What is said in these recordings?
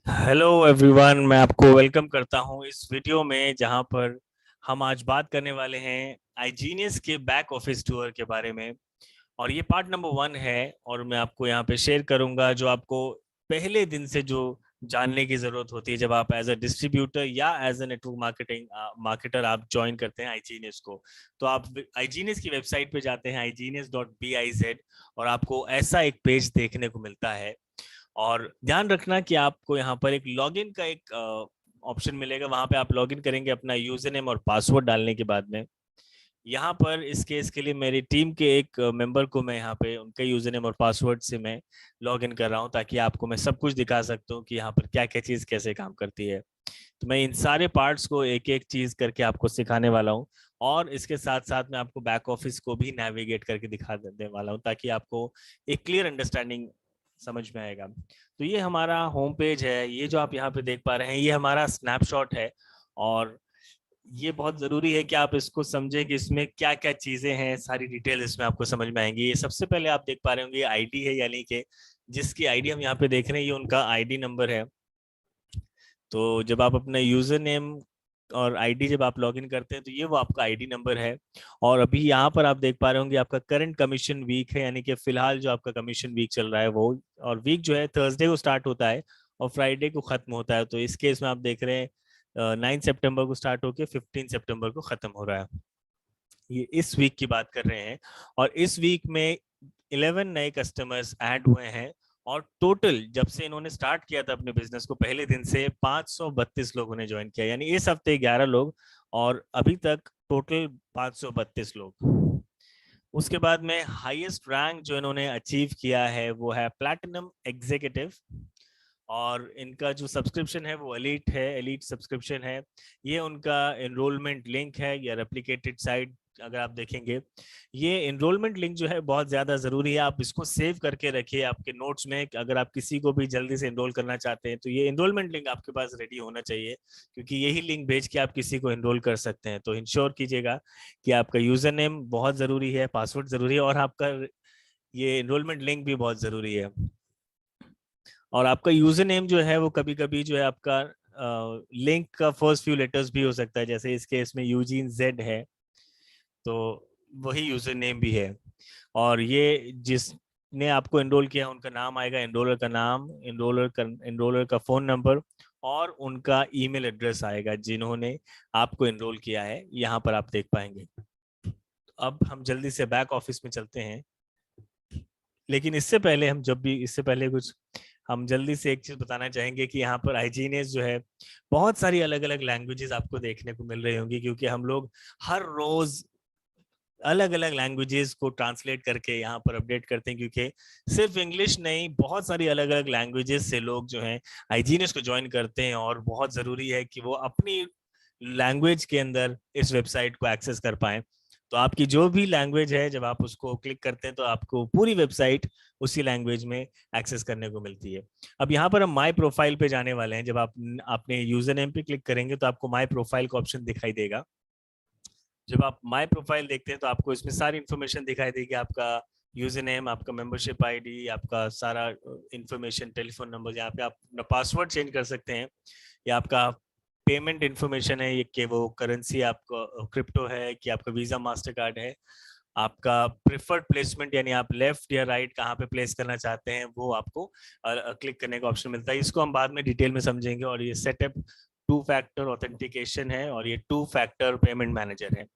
Hello everyone, मैं आपको welcome करता हूं इस वीडियो में जहां पर हम आज बात करने वाले हैं आईजीनियस के बैक ऑफिस टूर के बारे में। और ये पार्ट नंबर 1 है और मैं आपको यहाँ पे शेयर करूंगा जो आपको पहले दिन से जो जानने की जरूरत होती है जब आप एज अ डिस्ट्रीब्यूटर या as a network marketing marketer आप ज्वाइन करते हैं आईजीनियस को। तो आप आईजीनियस की वेबसाइट पे जाते हैं igenius.biz और आपको ऐसा एक पेज देखने को मिलता है। और ध्यान रखना कि आपको यहाँ पर एक लॉगिन का एक ऑप्शन मिलेगा, वहां पे आप लॉगिन करेंगे अपना यूजर नेम और पासवर्ड डालने के बाद में। यहाँ पर इस केस के लिए मेरी टीम के एक मेंबर को मैं यहाँ पे उनके यूजर नेम और पासवर्ड से मैं लॉगिन कर रहा हूँ ताकि आपको मैं सब कुछ दिखा सकता हूँ कि यहाँ पर क्या क्या चीज़ कैसे काम करती है। तो मैं इन सारे पार्ट्स को एक एक चीज़ करके आपको सिखाने वाला हूँ और इसके साथ साथ मैं आपको बैक ऑफिस को भी नेविगेट करके दिखा देने वाला हूँ ताकि आपको एक क्लियर अंडरस्टैंडिंग समझ में आएगा। तो ये हमारा होम पेज है, ये जो आप यहाँ पे देख पा रहे हैं ये हमारा स्नैपशॉट है। और ये बहुत जरूरी है कि आप इसको समझें कि इसमें क्या क्या चीजें हैं, सारी डिटेल इसमें आपको समझ में आएंगी। ये सबसे पहले आप देख पा रहे होंगे आईडी है, यानी कि जिसकी आईडी हम यहाँ पे देख रहे हैं ये उनका आईडी नंबर है। तो जब आप अपना यूजर नेम और आईडी जब आप लॉगिन करते हैं तो ये वो आपका आईडी नंबर है। और अभी यहाँ पर आप देख पा रहे होंगे आपका करंट कमीशन वीक है, यानी कि फिलहाल जो आपका कमीशन वीक चल रहा है वो। और वीक जो है थर्सडे को स्टार्ट होता है और फ्राइडे को खत्म होता है। तो इस केस में आप देख रहे हैं 9 सितंबर को स्टार्ट होकर 15 सितंबर को खत्म हो रहा है। ये इस वीक की बात कर रहे हैं। और इस वीक में 11 नए कस्टमर्स ऐड हुए हैं। और टोटल जब से इन्होंने स्टार्ट किया था अपने बिजनेस को पहले दिन से 532 लोगों ने ज्वाइन किया, यानी इस हफ्ते 11 लोग और अभी तक टोटल 532 लोग। उसके बाद में हाईएस्ट रैंक जो इन्होंने अचीव किया है वो है प्लैटिनम एग्जीक्यूटिव। और इनका जो सब्सक्रिप्शन है वो एलीट है, एलीट सब्सक्रिप्शन है। ये उनका एनरोलमेंट लिंक है या रेप्लिकेटेड साइट अगर आप देखेंगे। ये एनरोलमेंट लिंक जो है बहुत ज़्यादा ज़रूरी है, आप इसको सेव करके रखिए आपके नोट्स में। अगर आप किसी को भी जल्दी से एनरोल करना चाहते हैं तो ये एनरोलमेंट लिंक आपके पास रेडी होना चाहिए, क्योंकि यही लिंक भेज के आप किसी को एनरोल कर सकते हैं। तो इंश्योर कीजिएगा कि आपका यूज़र नेम बहुत ज़रूरी है, पासवर्ड ज़रूरी है और आपका ये एनरोलमेंट लिंक भी बहुत ज़रूरी है। और आपका यूजर नेम जो है वो कभी कभी जो है आपका लिंक का फर्स्ट फ्यू लेटर्स भी हो सकता है, जैसे इस केस में यूजीन जेड है तो वही यूजर नेम भी है। और ये जिसने आपको एनरोल किया उनका नाम आएगा, एनरोलर का नाम, एनरोलर का फोन नंबर और उनका ईमेल एड्रेस आएगा जिन्होंने आपको एनरोल किया है, यहाँ पर आप देख पाएंगे। अब हम जल्दी से बैक ऑफिस में चलते हैं। लेकिन इससे पहले हम जब भी इससे पहले कुछ हम जल्दी से एक चीज बताना चाहेंगे कि यहाँ पर आईजीनियस जो है बहुत सारी अलग अलग लैंग्वेजेस आपको देखने को मिल रही होंगी, क्योंकि हम लोग हर रोज अलग अलग लैंग्वेजेस को ट्रांसलेट करके यहाँ पर अपडेट करते हैं, क्योंकि सिर्फ इंग्लिश नहीं बहुत सारी अलग अलग लैंग्वेजेस से लोग जो हैं आईजीनियस को ज्वाइन करते हैं। और बहुत ज़रूरी है कि वो अपनी लैंग्वेज के अंदर इस वेबसाइट को एक्सेस कर पाएं। तो आपकी जो भी लैंग्वेज है जब आप उसको क्लिक करते हैं तो आपको पूरी वेबसाइट उसी लैंग्वेज में एक्सेस करने को मिलती है। अब यहाँ पर हम माई प्रोफाइल पे जाने वाले हैं। जब आप अपने यूजर नेम पे क्लिक करेंगे तो आपको माई प्रोफाइल का ऑप्शन दिखाई देगा। जब आप माई प्रोफाइल देखते हैं तो आपको इसमें सारी इंफॉर्मेशन दिखाई देगी, आपका यूजर नेम, आपका मेंबरशिप आईडी, आपका सारा इंफॉर्मेशन, टेलीफोन नंबर, यहाँ पे आप अपना पासवर्ड चेंज कर सकते हैं। या आपका पेमेंट इंफॉर्मेशन है, ये कि वो करेंसी आपका क्रिप्टो है कि आपका वीजा मास्टर कार्ड है। आपका प्रिफर्ड प्लेसमेंट यानी आप लेफ्ट या राइट कहाँ पे प्लेस करना चाहते हैं वो आपको क्लिक करने का ऑप्शन मिलता है। इसको हम बाद में डिटेल में समझेंगे। और ये सेटअप 2 फैक्टर ऑथेंटिकेशन है और ये 2 फैक्टर पेमेंट मैनेजर है।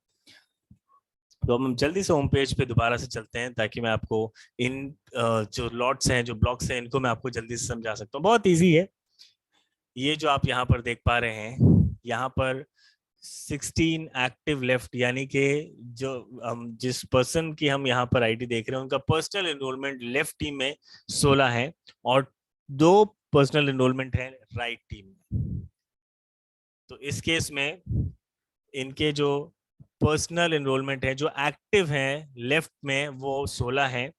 तो हम जल्दी से होम पेज पे दोबारा से चलते हैं ताकि मैं आपको इन जो लॉट्स हैं, जो ब्लॉक्स हैं, इनको मैं आपको जल्दी से समझा सकता हूँ। बहुत इजी है। ये जो आप यहाँ पर देख पा रहे हैं, यहाँ पर 16 एक्टिव लेफ्ट, यानी कि जो हम जिस पर्सन की हम यहाँ पर आईडी देख रहे हैं उनका पर्सनल एनरोलमेंट लेफ्ट टीम में 16 है और 2 पर्सनल एनरोलमेंट है राइट टीम में। तो इस केस में इनके जो पर्सनल एनरोलमेंट है जो एक्टिव हैं लेफ्ट में वो 16 हैं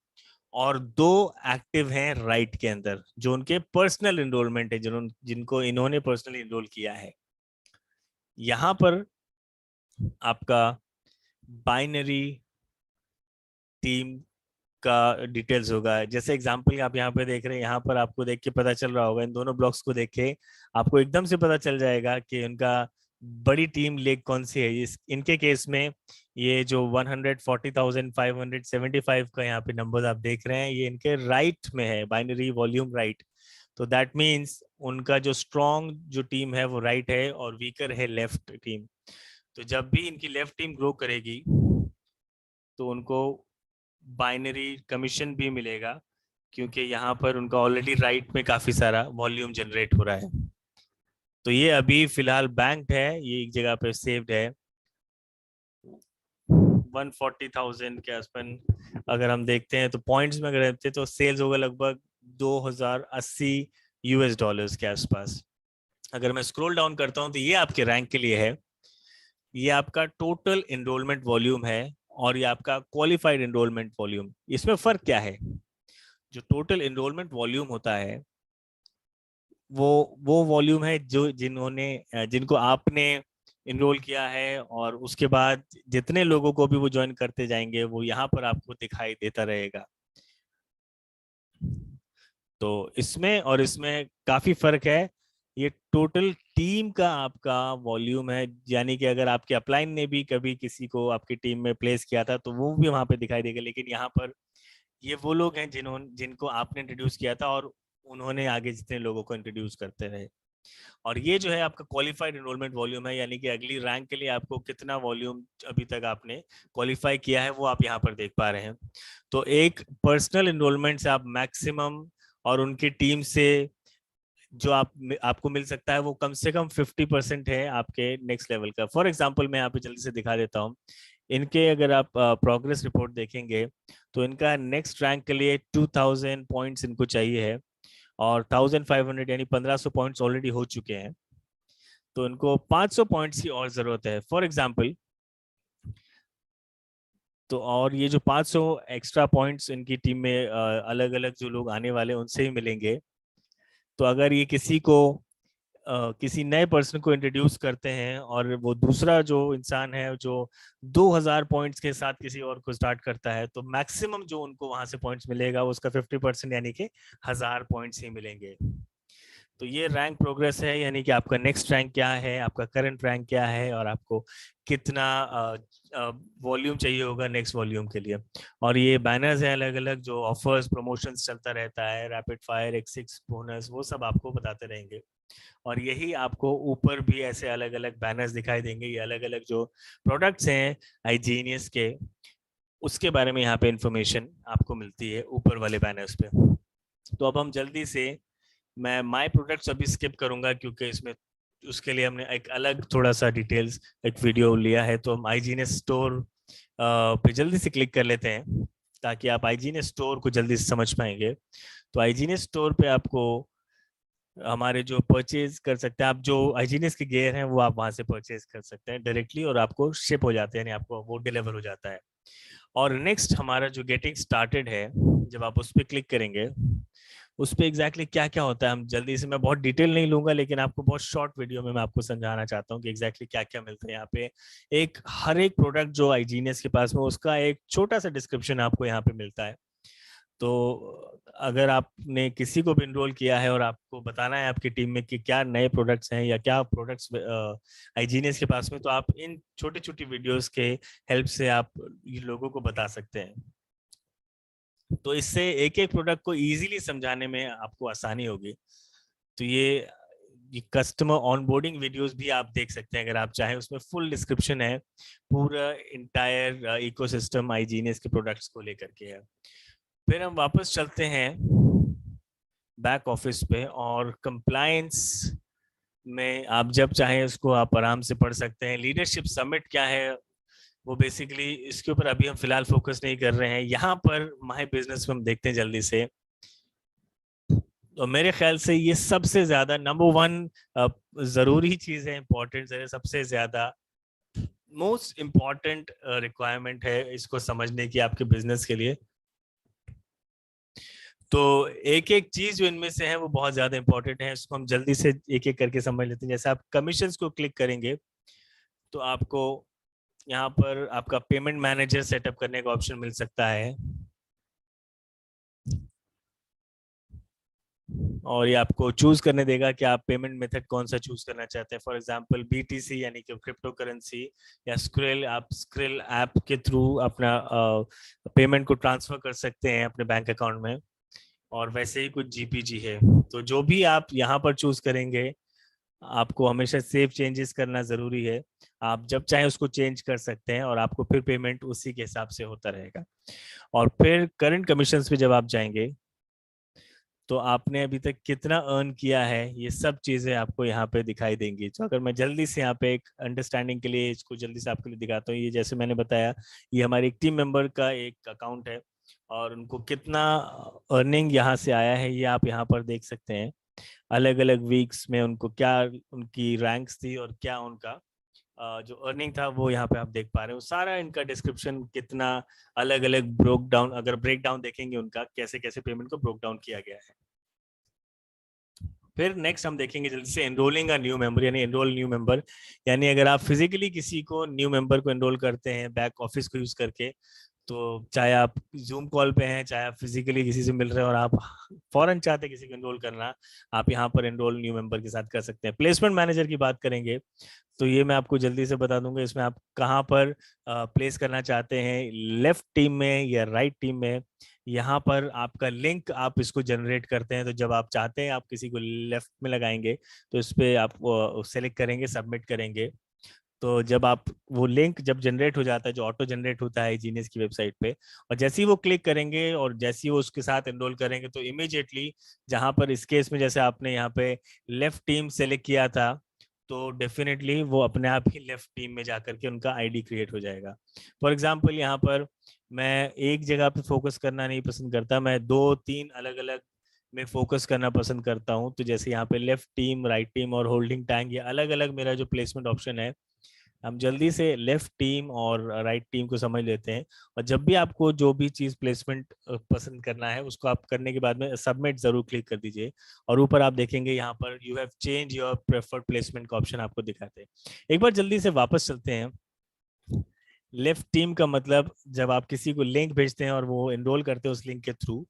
और 2 एक्टिव हैं राइट के अंदर जो उनके पर्सनल एनरोलमेंट है, जिनको इन्होंने पर्सनली एनरोल किया है। यहाँ पर आपका बाइनरी टीम का डिटेल्स होगा। जैसे एग्जांपल आप यहाँ पे देख रहे हैं, यहाँ पर आपको देख के पता चल रहा होगा, इन दोनों ब्लॉक्स को देख के आपको एकदम से पता चल जाएगा कि उनका बड़ी टीम लीग कौन सी है। इस इनके केस में ये जो 140,575 का यहाँ पे नंबर आप देख रहे हैं, ये इनके राइट में है, बाइनरी वॉल्यूम राइट। तो दैट मीन्स उनका जो स्ट्रॉन्ग जो टीम है वो राइट है और वीकर है लेफ्ट टीम। तो जब भी इनकी लेफ्ट टीम ग्रो करेगी तो उनको बाइनरी कमीशन भी मिलेगा, क्योंकि यहाँ पर उनका ऑलरेडी राइट में काफी सारा वॉल्यूम जनरेट हो रहा है। तो ये अभी फिलहाल बैंक्ड है, ये एक जगह पे सेव्ड है 140,000 के आसपास। अगर हम देखते हैं तो पॉइंट्स में अगर देखते हैं तो सेल्स होगा लगभग 2080 यूएस डॉलर्स के आसपास। अगर मैं स्क्रॉल डाउन करता हूं तो ये आपके रैंक के लिए है, ये आपका टोटल एनरोलमेंट वॉल्यूम है और ये आपका क्वालिफाइड एनरोलमेंट वॉल्यूम। इसमें फर्क क्या है? जो टोटल एनरोलमेंट वॉल्यूम होता है वो वॉल्यूम है जो जिनको आपने इनरोल किया है, और उसके बाद जितने लोगों को भी वो ज्वाइन करते जाएंगे वो यहाँ पर आपको दिखाई देता रहेगा। तो इसमें और इसमें काफी फर्क है। ये टोटल टीम का आपका वॉल्यूम है, यानी कि अगर आपके अपलाइन ने भी कभी किसी को आपकी टीम में प्लेस किया था तो वो भी वहां पे दिखाई देगा। लेकिन यहाँ पर ये वो लोग हैं जिनको आपने इंट्रोड्यूस किया था और उन्होंने आगे जितने लोगों को इंट्रोड्यूस करते रहे। और ये जो है आपका क्वालिफाइड एनरोलमेंट वॉल्यूम है, यानी कि अगली रैंक के लिए आपको कितना वॉल्यूम अभी तक आपने क्वालिफाई किया है वो आप यहाँ पर देख पा रहे हैं। तो एक पर्सनल एनरोलमेंट से आप मैक्सिमम और उनकी टीम से जो आपको मिल सकता है वो कम से कम 50% है आपके नेक्स्ट लेवल का। फॉर एग्जांपल मैं यहाँ पे जल्दी से दिखा देता हूँ। इनके अगर आप प्रोग्रेस रिपोर्ट देखेंगे तो इनका नेक्स्ट रैंक के लिए 2000 पॉइंट्स इनको चाहिए है और 1500 यानी 1500 पॉइंट्स ऑलरेडी हो चुके हैं। तो इनको 500 पॉइंट्स की और जरूरत है फॉर एग्जांपल। तो और ये जो 500 एक्स्ट्रा पॉइंट्स इनकी टीम में अलग अलग जो लोग आने वाले उनसे ही मिलेंगे। तो अगर ये किसी नए पर्सन को इंट्रोड्यूस करते हैं और वो दूसरा जो इंसान है जो 2000 पॉइंट्स के साथ किसी और को स्टार्ट करता है तो मैक्सिमम जो उनको वहां से पॉइंट्स मिलेगा उसका 50% यानी कि 1000 पॉइंट्स ही मिलेंगे। तो ये रैंक प्रोग्रेस है, यानी कि आपका नेक्स्ट रैंक क्या है, आपका करंट रैंक क्या है और आपको कितना वॉल्यूम चाहिए होगा नेक्स्ट वॉल्यूम के लिए। और ये बैनर्स हैं अलग अलग, जो ऑफर्स प्रमोशंस चलता रहता है, रैपिड फायर, X6 बोनस, वो सब आपको बताते रहेंगे। और यही आपको ऊपर भी ऐसे अलग अलग बैनर्स दिखाई देंगे, ये अलग अलग जो प्रोडक्ट्स हैं आईजीनियस के, उसके बारे में यहाँ पे इंफॉर्मेशन आपको मिलती है ऊपर वाले बैनर्स पे। तो अब हम जल्दी से, मैं माय प्रोडक्ट्स अभी स्किप करूंगा क्योंकि इसमें उसके लिए हमने एक अलग थोड़ा सा डिटेल्स एक वीडियो लिया है। तो हम आईजीनियस स्टोर पे जल्दी से क्लिक कर लेते हैं ताकि आप आईजीनियस स्टोर को जल्दी से समझ पाएंगे। तो आईजीनियस स्टोर पे आपको हमारे जो परचेज कर सकते हैं, आप जो आईजीनियस के गियर हैं वो आप वहां से परचेज कर सकते हैं डायरेक्टली और आपको शिप हो जाते हैं, यानी आपको वो डिलीवर हो जाता है। और नेक्स्ट हमारा जो गेटिंग स्टार्टेड है, जब आप उस पर क्लिक करेंगे उस पर एग्जैक्टली क्या क्या होता है, हम जल्दी से, मैं बहुत डिटेल नहीं लूंगा लेकिन आपको बहुत शॉर्ट वीडियो में मैं आपको समझाना चाहता हूँ कि एग्जैक्टली क्या क्या मिलता है यहाँ पे। हर एक प्रोडक्ट जो आईजीनियस के पास में उसका एक छोटा सा डिस्क्रिप्शन आपको यहाँ पे मिलता है। तो अगर आपने किसी को भी इनरोल किया है और आपको बताना है आपकी टीम में कि क्या नए प्रोडक्ट्स हैं या क्या प्रोडक्ट्स आईजीनियस के पास में, तो आप इन छोटी छोटी वीडियोस के हेल्प से आप लोगों को बता सकते हैं। तो इससे एक एक प्रोडक्ट को इजीली समझाने में आपको आसानी होगी। तो ये कस्टमर ऑनबोर्डिंग वीडियोस भी आप देख सकते हैं अगर आप चाहें, उसमें फुल डिस्क्रिप्शन है, पूरा इंटायर इकोसिस्टम आईजीनियस के प्रोडक्ट्स को लेकर के है। फिर हम वापस चलते हैं बैक ऑफिस पे, और कंप्लायंस में आप जब चाहें उसको आप आराम से पढ़ सकते हैं। लीडरशिप समिट क्या है वो बेसिकली, इसके ऊपर अभी हम फिलहाल फोकस नहीं कर रहे हैं। यहाँ पर माय बिजनेस में हम देखते हैं जल्दी से। तो मेरे ख्याल से ये सबसे ज्यादा नंबर वन जरूरी चीज है, इंपॉर्टेंट है, सबसे ज्यादा मोस्ट इम्पॉर्टेंट रिक्वायरमेंट है इसको समझने की आपके बिजनेस के लिए। तो एक एक चीज जो इनमें से है वो बहुत ज्यादा इंपॉर्टेंट है, इसको हम जल्दी से एक एक करके समझ लेते हैं। जैसे आप कमीशंस को क्लिक करेंगे तो आपको यहाँ पर आपका पेमेंट मैनेजर सेटअप करने का ऑप्शन मिल सकता है। और ये आपको चूज करने देगा कि आप पेमेंट मेथड कौन सा चूज करना चाहते हैं। फॉर एग्जांपल BTC यानी कि क्रिप्टो करेंसी, या स्क्रिल, आप स्क्रिल ऐप के थ्रू अपना पेमेंट को ट्रांसफर कर सकते हैं अपने बैंक अकाउंट में। और वैसे ही कुछ GPG है। तो जो भी आप यहाँ पर चूज करेंगे, आपको हमेशा सेव चेंजेस करना जरूरी है। आप जब चाहे उसको चेंज कर सकते हैं और आपको फिर पेमेंट उसी के हिसाब से होता रहेगा। और फिर करंट कमीशंस पे जब आप जाएंगे, तो आपने अभी तक कितना अर्न किया है, ये सब चीजें आपको यहाँ पे दिखाई देंगी। तो अगर मैं जल्दी से यहाँ पे एक अंडरस्टैंडिंग के लिए इसको जल्दी से आपके लिए दिखाता हूँ, ये जैसे मैंने बताया, ये हमारे एक टीम मेंबर का एक अकाउंट है, और उनको कितना अर्निंग यहाँ से आया है ये आप यहाँ पर देख सकते हैं। अलग अलग वीक्स में उनको क्या उनकी रैंक्स थी और क्या उनका जो अर्निंग था, वो यहाँ पे आप देख पा रहे हो। सारा इनका डिस्क्रिप्शन कितना अलग अलग ब्रोक डाउन, अगर ब्रेक डाउन देखेंगे उनका कैसे कैसे पेमेंट को ब्रोक डाउन किया गया है। फिर नेक्स्ट हम देखेंगे जल्दी से एनरोलिंग अ न्यू मेंबर, यानी एनरोल न्यू मेंबर। यानी अगर आप फिजिकली किसी को न्यू मेंबर को एनरोल करते हैं बैक ऑफिस को यूज करके, तो चाहे आप जूम कॉल पे हैं, चाहे आप फिजिकली किसी से मिल रहे हैं और आप फौरन चाहते हैं किसी को एनरोल करना, आप यहाँ पर एनरोल न्यू मेंबर के साथ कर सकते हैं। प्लेसमेंट मैनेजर की बात करेंगे तो ये मैं आपको जल्दी से बता दूंगा, इसमें आप कहाँ पर प्लेस करना चाहते हैं, लेफ्ट टीम में या राइट टीम में। यहाँ पर आपका लिंक आप इसको जनरेट करते हैं, तो जब आप चाहते हैं आप किसी को लेफ्ट में लगाएंगे, तो इस पर आप सेलेक्ट करेंगे, सबमिट करेंगे। तो जब आप वो लिंक जब जनरेट हो जाता है, जो ऑटो जनरेट होता है जीनियस की वेबसाइट पे, और जैसे ही वो क्लिक करेंगे और जैसे ही वो उसके साथ एनरोल करेंगे, तो इमीडिएटली जहां पर इस केस में जैसे आपने यहाँ पे लेफ्ट टीम सेलेक्ट किया था, तो डेफिनेटली वो अपने आप ही लेफ्ट टीम में जाकर के उनका आईडी क्रिएट हो जाएगा। फॉर एग्जाम्पल यहाँ पर मैं एक जगह पे फोकस करना नहीं पसंद करता, मैं 2-3 अलग अलग में फोकस करना पसंद करता हूँ। तो जैसे यहाँ पे लेफ्ट टीम, राइट टीम और होल्डिंग टैंक, ये अलग अलग मेरा जो प्लेसमेंट ऑप्शन है। हम जल्दी से लेफ्ट टीम और राइट टीम को समझ लेते हैं। और जब भी आपको जो भी चीज प्लेसमेंट पसंद करना है, उसको आप करने के बाद में सबमिट जरूर क्लिक कर दीजिए। और ऊपर आप देखेंगे यहाँ पर you have change your preferred placement का ऑप्शन आपको दिखाते हैं। एक बार जल्दी से वापस चलते हैं। लेफ्ट टीम का मतलब, जब आप किसी को लिंक भेजते हैं और वो एनरोल करते हैं उस लिंक के थ्रू,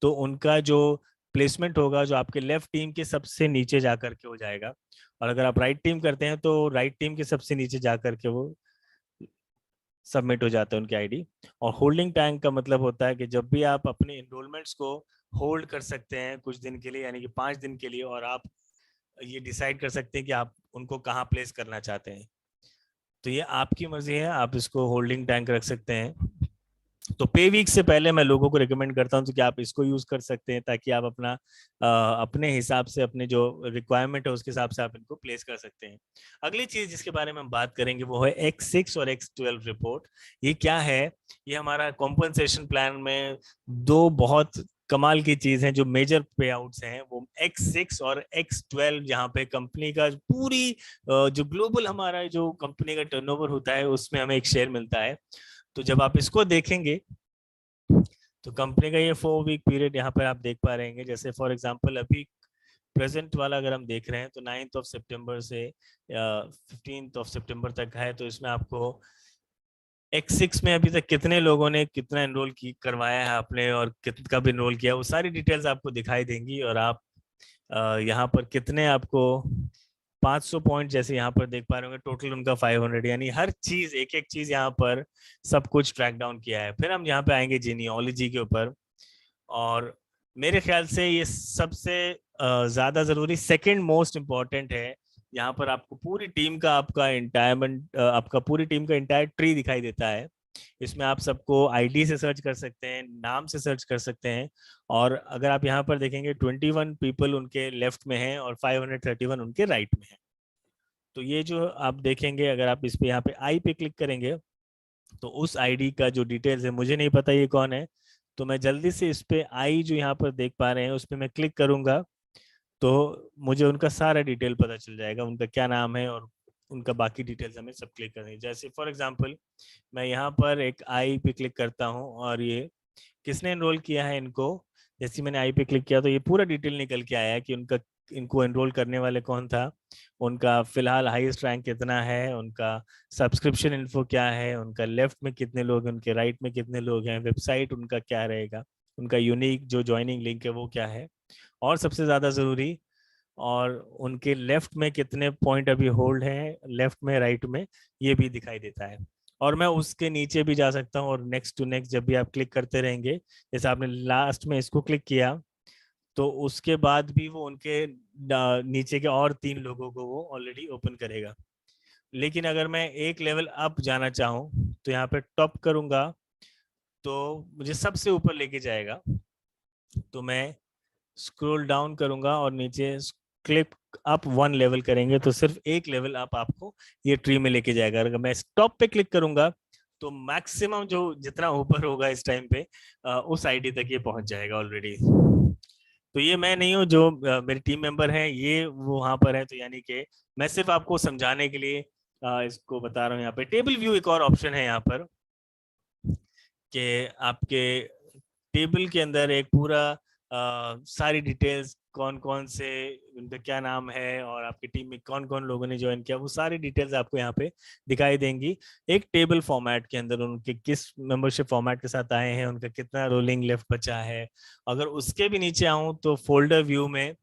तो उनका जो प्लेसमेंट होगा जो आपके लेफ्ट टीम के सबसे नीचे जाकर के हो जाएगा। और अगर आप राइट टीम करते हैं, तो राइट टीम के सबसे नीचे जाकर के वो सबमिट हो जाता है उनकी आईडी। और होल्डिंग टैंक का मतलब होता है कि जब भी आप अपने एनरोलमेंट्स को होल्ड कर सकते हैं कुछ दिन के लिए, यानी कि 5 दिन के लिए, और आप ये डिसाइड कर सकते हैं कि आप उनको कहाँ प्लेस करना चाहते हैं। तो ये आपकी मर्जी है, आप इसको होल्डिंग टैंक रख सकते हैं। तो पे वीक से पहले मैं लोगों को रिकमेंड करता हूं कि आप इसको यूज कर सकते हैं, ताकि आप अपना अपने हिसाब से, अपने जो रिक्वायरमेंट है उसके हिसाब से आप इनको प्लेस कर सकते हैं। अगली चीज जिसके बारे में हम बात करेंगे वो है X6 और X12 रिपोर्ट। ये क्या है? ये हमारा कॉम्पनसेशन प्लान में दो बहुत कमाल की चीज है, जो मेजर पे आउट्स हैं, वो X6 और X12। यहाँ पे कंपनी का पूरी जो ग्लोबल हमारा जो कंपनी का टर्नओवर होता है, उसमें हमें एक शेयर मिलता है। तो जब आप इसको देखेंगे, तो कंपनी का ये 4 वीक पीरियड यहाँ पर आप देख पा रहे हैं। जैसे फॉर एग्जांपल अभी प्रेजेंट वाला अगर हम देख रहे हैं, तो 9 सितंबर से 15 सितंबर तक है। तो इसमें आपको X6 में अभी तक कितने लोगों ने कितना एनरोल की करवाया है आपने, और कब एनरोल किया, वो सारी डिटेल्स आपको दिखाई देंगी। और आप यहाँ पर कितने आपको 500 पॉइंट जैसे यहाँ पर देख पा रहे होंगे, टोटल उनका 500, यानी हर चीज एक एक चीज यहाँ पर सब कुछ ट्रैक डाउन किया है। फिर हम यहाँ पे आएंगे जीनियोलॉजी के ऊपर, और मेरे ख्याल से ये सबसे ज्यादा जरूरी, सेकंड मोस्ट इम्पोर्टेंट है। यहाँ पर आपको पूरी टीम का आपका पूरी टीम का इंटायर ट्री दिखाई देता है। इसमें आप सबको आईडी से सर्च कर सकते हैं, नाम से सर्च कर सकते हैं। और अगर आप यहाँ पर देखेंगे, 21 पीपल उनके लेफ्ट में हैं और 531 उनके राइट में हैं। तो ये जो आप देखेंगे, अगर आप इस पे यहाँ पे आई पे क्लिक करेंगे, तो उस आईडी का जो डिटेल्स है, मुझे नहीं पता ये कौन है, तो मैं जल्दी से इस पे आई जो यहाँ पर देख पा रहे हैं उस पर मैं क्लिक करूंगा, तो मुझे उनका सारा डिटेल पता चल जाएगा, उनका क्या नाम है और उनका बाकी डिटेल्स हमें सब क्लिक करनी है। जैसे फॉर एग्जांपल मैं यहाँ पर एक आई पे क्लिक करता हूँ, और ये किसने एनरोल किया है इनको, जैसे मैंने आई पे क्लिक किया तो ये पूरा डिटेल निकल के आया कि उनका, इनको एनरोल करने वाले कौन था, उनका फिलहाल हाईएस्ट रैंक कितना है, उनका सब्सक्रिप्शन इन्फो क्या है, उनका लेफ्ट में कितने लोग हैं, उनके राइट में कितने लोग हैं, वेबसाइट उनका क्या रहेगा, उनका यूनिक जो ज्वाइनिंग लिंक है वो क्या है, और सबसे ज़्यादा ज़रूरी, और उनके लेफ्ट में कितने पॉइंट अभी होल्ड हैं, लेफ्ट में राइट में, ये भी दिखाई देता है। और मैं उसके नीचे भी जा सकता हूँ और नेक्स्ट टू नेक्स्ट जब भी आप क्लिक करते रहेंगे, जैसे आपने लास्ट में इसको क्लिक किया तो उसके बाद भी वो उनके नीचे के और 3 लोगों को वो ऑलरेडी ओपन करेगा। लेकिन अगर मैं एक लेवल अप जाना चाहूँ तो यहाँ पे टॉप करूंगा तो मुझे सबसे ऊपर लेके जाएगा। तो मैं स्क्रॉल डाउन करूंगा और नीचे क्लिक अप 1 लेवल करेंगे तो सिर्फ एक लेवल अप आपको ये ट्री में लेके जाएगा। अगर मैं स्टॉप पे क्लिक करूंगा तो मैक्सिमम जो जितना ऊपर होगा इस टाइम पे उस आईडी तक ये पहुंच जाएगा ऑलरेडी। तो ये मैं नहीं हूँ, जो मेरे टीम मेंबर हैं ये वो वहां पर है, तो यानी कि मैं सिर्फ आपको समझाने के लिए इसको बता रहा हूँ। यहाँ पे टेबल व्यू एक और ऑप्शन है यहाँ पर, कि आपके टेबल के अंदर एक पूरा सारी डिटेल्स, कौन कौन से, उनका क्या नाम है और आपकी टीम में कौन कौन लोगों ने ज्वाइन किया, वो सारी डिटेल्स आपको यहाँ पे दिखाई देंगी एक टेबल फॉर्मेट के अंदर। उनके किस मेंबरशिप फॉर्मेट के साथ आए हैं, उनका कितना रोलिंग लेफ्ट बचा है। अगर उसके भी नीचे आऊं तो फोल्डर व्यू में,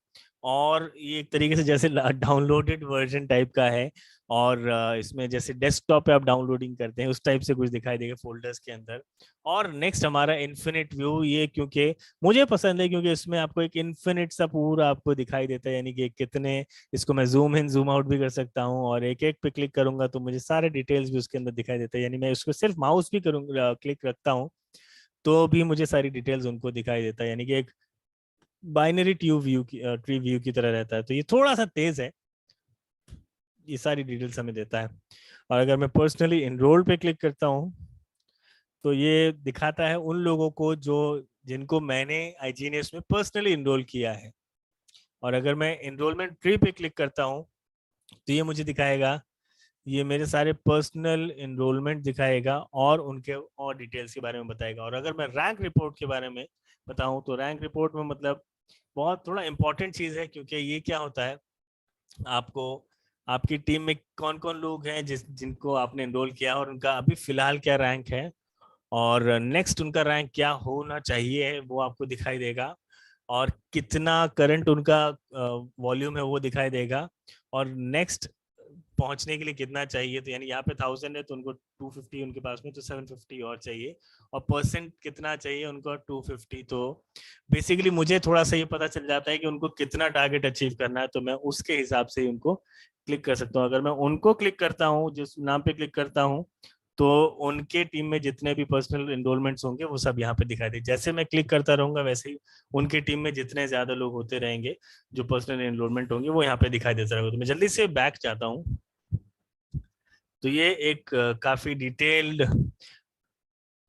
और ये एक तरीके से जैसे डाउनलोडेड वर्जन टाइप का है, और इसमें जैसे डेस्कटॉप पे आप डाउनलोडिंग करते हैं उस टाइप से कुछ दिखाई देगा फोल्डर्स के अंदर। और नेक्स्ट हमारा इन्फिनिट व्यू, ये क्योंकि मुझे पसंद है क्योंकि इसमें आपको एक इन्फिनिट सा पूरा आपको दिखाई देता है, यानी कि कितने, इसको मैं जूम इन जूम आउट भी कर सकता हूँ और एक एक पे क्लिक करूंगा तो मुझे सारे डिटेल्स भी उसके अंदर दिखाई देता है। यानी मैं उसको सिर्फ माउस भी करूंगा, क्लिक रखता हूँ तो भी मुझे सारी डिटेल्स उनको दिखाई देता है, यानी कि एक बाइनरी ट्री व्यू की तरह रहता है। तो ये थोड़ा सा तेज है, ये सारी डिटेल्स हमें देता है। और अगर मैं पर्सनली इनरोल पे क्लिक करता हूँ तो ये दिखाता है उन लोगों को जो जिनको मैंने आईजीएनएस में पर्सनली इनरोल किया है। और अगर मैं इनरोलमेंट ट्री पे क्लिक करता हूँ तो ये मुझे दिखाएगा, ये मेरे सारे पर्सनल इनरोलमेंट दिखाएगा और उनके और डिटेल्स के बारे में बताएगा। और अगर मैं रैंक रिपोर्ट के बारे में बताऊं तो रैंक रिपोर्ट में मतलब बहुत थोड़ा इंपॉर्टेंट चीज है, क्योंकि ये क्या होता है, आपको आपकी टीम में कौन कौन लोग हैं जिनको आपने एनरोल किया और उनका अभी फिलहाल क्या रैंक है, और नेक्स्ट उनका रैंक क्या होना चाहिए वो आपको दिखाई देगा, और कितना करंट उनका वॉल्यूम है वो दिखाई देगा, और नेक्स्ट पहुंचने के लिए कितना चाहिए। तो यानी यहाँ पे 1000 है तो उनको 250 उनके पास में, तो 750 और चाहिए, और परसेंट कितना चाहिए उनको 250। तो बेसिकली मुझे थोड़ा सा ये पता चल जाता है कि उनको कितना टारगेट अचीव करना है, तो मैं उसके हिसाब से ही उनको क्लिक कर सकता हूँ। अगर मैं उनको क्लिक करता हूँ, जिस नाम पे क्लिक करता हूँ, तो उनके टीम में जितने भी पर्सनल एनरोलमेंट्स होंगे वो सब यहाँ पे दिखाई दे। जैसे मैं क्लिक करता रहूंगा वैसे ही उनके टीम में जितने ज्यादा लोग होते रहेंगे जो पर्सनल एनरोलमेंट होंगे वो यहाँ पे दिखाई देता रहेगा। तो मैं जल्दी से बैक जाता हूँ। तो ये एक काफी डिटेल्ड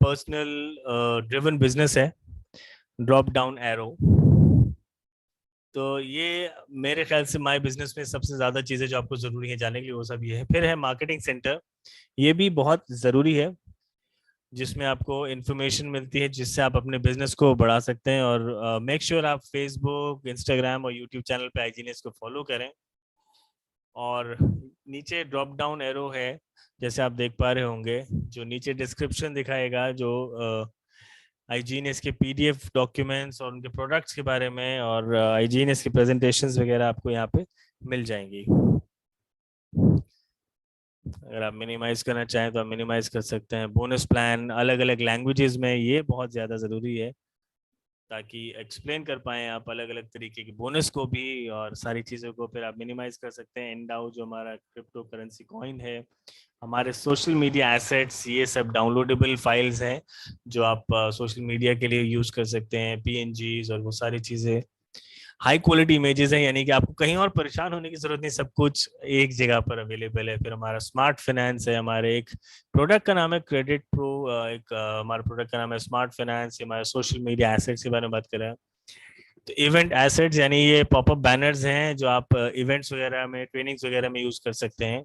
पर्सनल ड्रिवन बिजनेस है, ड्रॉप डाउन एरो। तो ये मेरे ख्याल से माय बिजनेस में सबसे ज्यादा चीजें जो आपको जरूरी है जानने के लिए वो सब ये है। फिर है मार्केटिंग सेंटर, ये भी बहुत जरूरी है, जिसमें आपको इन्फॉर्मेशन मिलती है जिससे आप अपने बिजनेस को बढ़ा सकते हैं। और मेक श्योर आप फेसबुक, इंस्टाग्राम और यूट्यूब चैनल पे आईजीएनएस को फॉलो करें। और नीचे ड्रॉप डाउन एरो है, जैसे आप देख पा रहे होंगे, जो नीचे डिस्क्रिप्शन दिखाएगा, जो आईजीएनएस के पीडीएफ डॉक्यूमेंट्स और उनके प्रोडक्ट्स के बारे में, और आईजीएनएस के प्रेजेंटेशंस वगैरह आपको यहाँ पे मिल जाएंगी। अगर आप मिनिमाइज करना चाहें तो आप मिनिमाइज कर सकते हैं। बोनस प्लान अलग अलग लैंग्वेजेस में, ये बहुत ज़्यादा ज़रूरी है ताकि एक्सप्लेन कर पाएँ आप अलग अलग तरीके के बोनस को भी और सारी चीज़ों को। फिर आप मिनिमाइज कर सकते हैं एंडाउ, जो हमारा क्रिप्टो करेंसी कॉइन है, हमारे सोशल मीडिया एसेट्स, ये सब डाउनलोडेबल फाइल्स हैं जो आप सोशल मीडिया के लिए यूज़ कर सकते हैं, पीएनजीज और वो सारी चीज़ें। हाई क्वालिटी इमेजेस हैं, यानी कि आपको कहीं और परेशान होने की जरूरत नहीं, सब कुछ एक जगह पर अवेलेबल है। फिर हमारा स्मार्ट फाइनेंस है, हमारे एक प्रोडक्ट का नाम है क्रेडिट प्रो, एक हमारा प्रोडक्ट का नाम है स्मार्ट फाइनेंस। हमारे सोशल मीडिया एसेट्स के बारे में बात करें तो इवेंट एसेट्स, यानी ये पॉपअप बैनर्स हैं जो आप इवेंट्स वगैरह में, ट्रेनिंग्स वगैरह में यूज कर सकते हैं।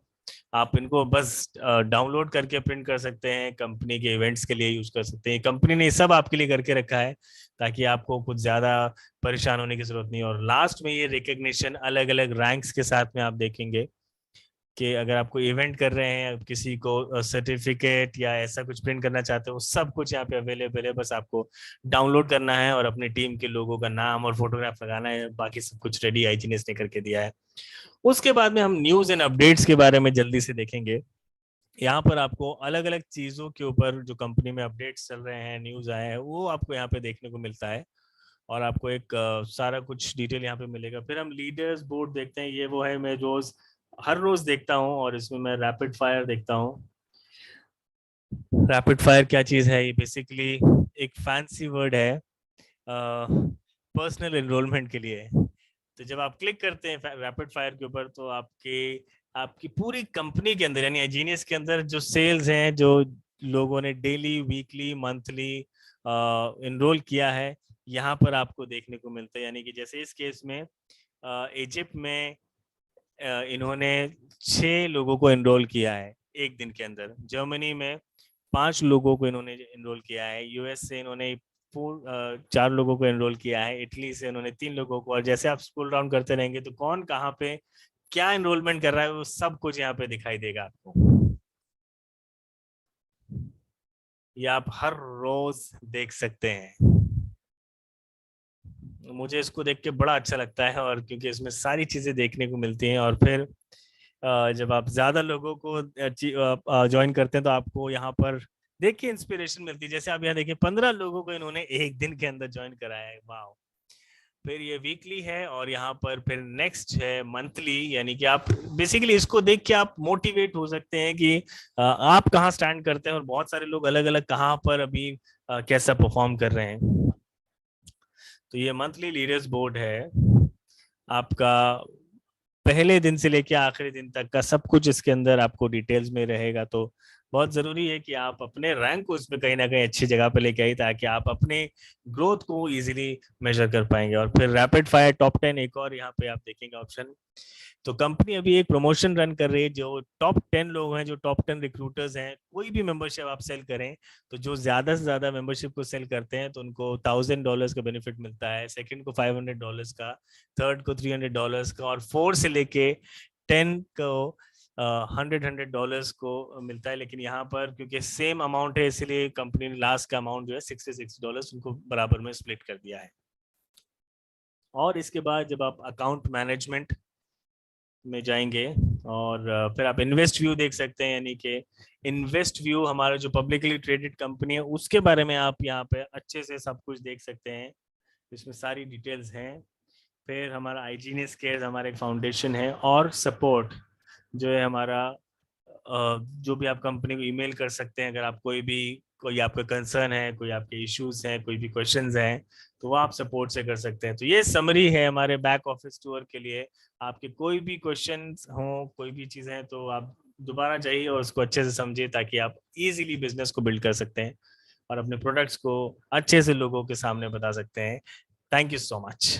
आप इनको बस डाउनलोड करके प्रिंट कर सकते हैं, कंपनी के इवेंट्स के लिए यूज कर सकते हैं। कंपनी ने सब आपके लिए करके रखा है ताकि आपको कुछ ज्यादा परेशान होने की जरूरत नहीं। और लास्ट में ये रिकग्निशन अलग अलग रैंक्स के साथ में आप देखेंगे कि अगर आपको इवेंट कर रहे हैं, आप किसी को सर्टिफिकेट या ऐसा कुछ प्रिंट करना चाहते हो, सब कुछ यहाँ पे अवेलेबल है। बस आपको डाउनलोड करना है और अपनी टीम के लोगों का नाम और फोटोग्राफ लगाना है, बाकी सब कुछ रेडी आईजीनियस ने करके दिया है। उसके बाद में हम न्यूज़ एंड अपडेट्स के बारे में जल्दी से देखेंगे। यहाँ पर आपको अलग अलग चीज़ों के ऊपर जो कंपनी में अपडेट्स चल रहे हैं, न्यूज़ आए हैं, वो आपको यहाँ पे देखने को मिलता है और आपको एक सारा कुछ डिटेल यहाँ पे मिलेगा। फिर हम लीडर्स बोर्ड देखते हैं, ये वो है मैं रोज हर रोज देखता हूँ और इसमें मैं रैपिड फायर देखता हूँ। रैपिड फायर क्या चीज़ है? ये बेसिकली एक फैंसी वर्ड है पर्सनल एनरोलमेंट के लिए। तो जब आप क्लिक करते हैं रैपिड फायर के ऊपर तो आपकी पूरी कंपनी के अंदर यानी जीनियस के अंदर जो सेल्स हैं, जो लोगों ने डेली, वीकली, मंथली इनरोल किया है, यहाँ पर आपको देखने को मिलता है। यानी कि जैसे इस केस में इजिप्ट में इन्होंने 6 लोगों को इनरोल किया है एक दिन के अंदर। जर्मनी में 5 लोगों को इन्होंने इनरोल किया है। यूएस से इन्होंने 4 लोगों को एनरोल किया है। इटली से इन्होंने 3 लोगों को। और जैसे आप स्क्रॉल डाउन करते रहेंगे तो कौन कहाँ पे क्या एनरोलमेंट कर रहा है वो सब कुछ यहाँ पे दिखाई देगा आपको। ये आप हर रोज देख सकते हैं। मुझे इसको देख के बड़ा अच्छा लगता है और क्योंकि इसमें सारी चीजें देखने को मिलती हैं। और फिर जब आप ज्यादा लोगों को ज्वाइन करते हैं तो आपको यहाँ पर देख के इंस्पिरेशन मिलती है। जैसे आप यहाँ देखिए 15 लोगों को इन्होंने एक दिन के अंदर ज्वाइन कराया है। वाह। फिर ये वीकली है और यहाँ पर फिर नेक्स्ट है मंथली। यानी कि आप बेसिकली इसको देख के आप मोटिवेट हो सकते हैं कि आप कहाँ स्टैंड करते हैं और बहुत सारे लोग अलग अलग कहाँ पर अभी कैसा परफॉर्म कर रहे हैं। तो ये मंथली लीडर्स बोर्ड है आपका। पहले दिन से लेके आखिरी दिन तक का सब कुछ इसके अंदर आपको डिटेल्स में रहेगा। तो बहुत जरूरी है कि आप अपने रैंक को इसमें कहीं ना कहीं अच्छी जगह पे लेके आए ताकि आप अपने ग्रोथ को इजीली मेजर कर पाएंगे। और फिर रैपिड फायर टॉप 10 एक और यहाँ पे आप देखेंगे ऑप्शन। तो कंपनी अभी एक प्रमोशन रन कर रही है। जो टॉप 10 लोग हैं, जो टॉप 10 रिक्रूटर्स हैं, कोई भी मेंबरशिप आप सेल करें तो जो ज्यादा से ज्यादा मेंबरशिप को सेल करते हैं तो उनको $1000 का बेनिफिट मिलता है, सेकंड को $500 का, थर्ड को $300 का, और 4 से लेके 10 को $100 को मिलता है। लेकिन यहाँ पर क्योंकि सेम अमाउंट है इसलिए कंपनी ने लास्ट का अमाउंट जो है $66 उनको बराबर में स्प्लिट कर दिया है। और इसके बाद जब आप अकाउंट मैनेजमेंट में जाएंगे और फिर आप इन्वेस्ट व्यू देख सकते हैं। यानी कि इन्वेस्ट व्यू हमारा जो पब्लिकली ट्रेडेड कंपनी है उसके बारे में आप यहाँ पे अच्छे से सब कुछ देख सकते हैं। इसमें सारी डिटेल्स हैं। फिर हमारा आईजीनियस केयर हमारा एक फाउंडेशन है। और सपोर्ट जो है हमारा जो भी आप कंपनी को ईमेल कर सकते हैं अगर आप कोई आपका कंसर्न है, कोई आपके इश्यूज हैं, कोई भी क्वेश्चंस हैं तो वो आप सपोर्ट से कर सकते हैं। तो ये समरी है हमारे बैक ऑफिस टूर के लिए। आपके कोई भी क्वेश्चंस हो, कोई भी चीज़ है तो आप दोबारा जाइए और उसको अच्छे से समझिए ताकि आप इजीली बिजनेस को बिल्ड कर सकते हैं और अपने प्रोडक्ट्स को अच्छे से लोगों के सामने बता सकते हैं। Thank you so much.